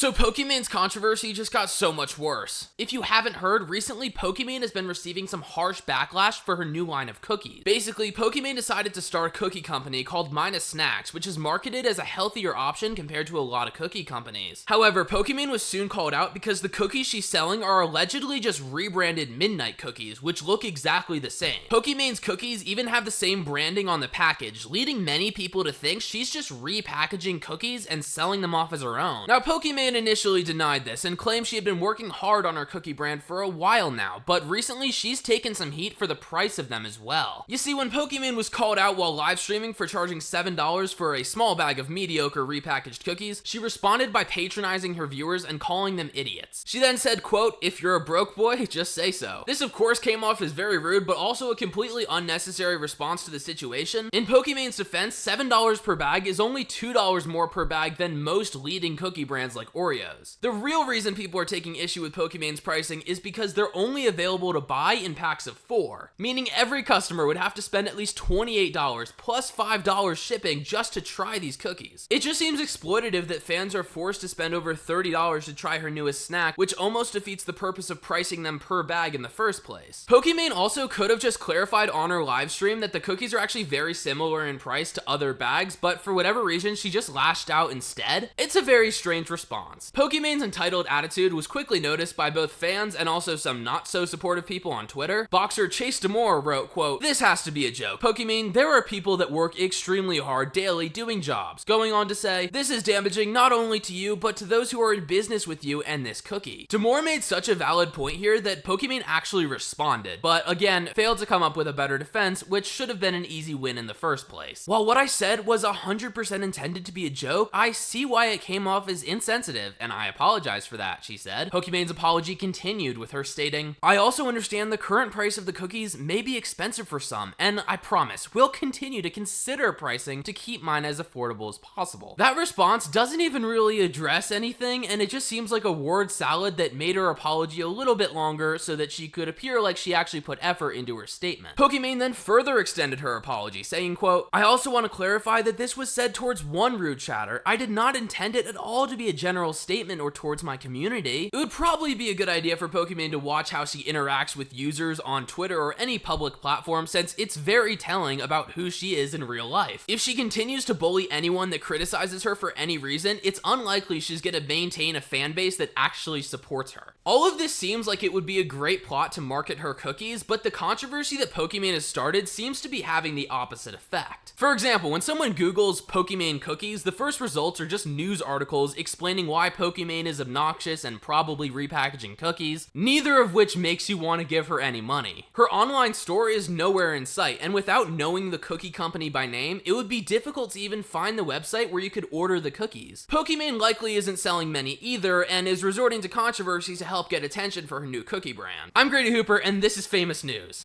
So Pokimane's controversy just got so much worse. If you haven't heard, recently Pokimane has been receiving some harsh backlash for her new line of cookies. Basically, Pokimane decided to start a cookie company called Myna Snacks, which is marketed as a healthier option compared to a lot of cookie companies. However, Pokimane was soon called out because the cookies she's selling are allegedly just rebranded midnight cookies, which look exactly the same. Pokimane's cookies even have the same branding on the package, leading many people to think she's just repackaging cookies and selling them off as her own. Now, Pokimane initially denied this and claimed she had been working hard on her cookie brand for a while now, but recently she's taken some heat for the price of them as well. You see, when Pokimane was called out while live streaming for charging $7 for a small bag of mediocre repackaged cookies, she responded by patronizing her viewers and calling them idiots. She then said, quote, "If you're a broke boy, just say so." This of course came off as very rude, but also a completely unnecessary response to the situation. In Pokimane's defense, $7 per bag is only $2 more per bag than most leading cookie brands like Oreos. The real reason people are taking issue with Pokimane's pricing is because they're only available to buy in packs of 4, meaning every customer would have to spend at least $28 plus $5 shipping just to try these cookies. It just seems exploitative that fans are forced to spend over $30 to try her newest snack, which almost defeats the purpose of pricing them per bag in the first place. Pokimane also could have just clarified on her live stream that the cookies are actually very similar in price to other bags, but for whatever reason, she just lashed out instead. It's a very strange response. Pokimane's entitled attitude was quickly noticed by both fans and also some not so supportive people on Twitter. Boxer Chase Demore wrote, quote, "This has to be a joke. Pokimane, there are people that work extremely hard daily doing jobs." Going on to say, "This is damaging not only to you, but to those who are in business with you and this cookie." Demore made such a valid point here that Pokimane actually responded, but again, failed to come up with a better defense, which should have been an easy win in the first place. While what I said was 100% intended to be a joke, I see why it came off as insensitive, and I apologize for that, she said. Pokimane's apology continued with her stating, "I also understand the current price of the cookies may be expensive for some, and I promise we'll continue to consider pricing to keep mine as affordable as possible." That response doesn't even really address anything, and it just seems like a word salad that made her apology a little bit longer so that she could appear like she actually put effort into her statement. Pokimane then further extended her apology, saying, quote, "I also want to clarify that this was said towards one rude chatter. I did not intend it at all to be a general statement or towards my community." It would probably be a good idea for Pokimane to watch how she interacts with users on Twitter or any public platform, since it's very telling about who she is in real life. If she continues to bully anyone that criticizes her for any reason, it's unlikely she's going to maintain a fan base that actually supports her. All of this seems like it would be a great plot to market her cookies, but the controversy that Pokimane has started seems to be having the opposite effect. For example, when someone Googles Pokimane cookies, the first results are just news articles explaining why Pokimane is obnoxious and probably repackaging cookies, neither of which makes you want to give her any money. Her online store is nowhere in sight, and without knowing the cookie company by name, it would be difficult to even find the website where you could order the cookies. Pokimane likely isn't selling many either, and is resorting to controversy to help get attention for her new cookie brand. I'm Grady Hooper, and this is Famous News.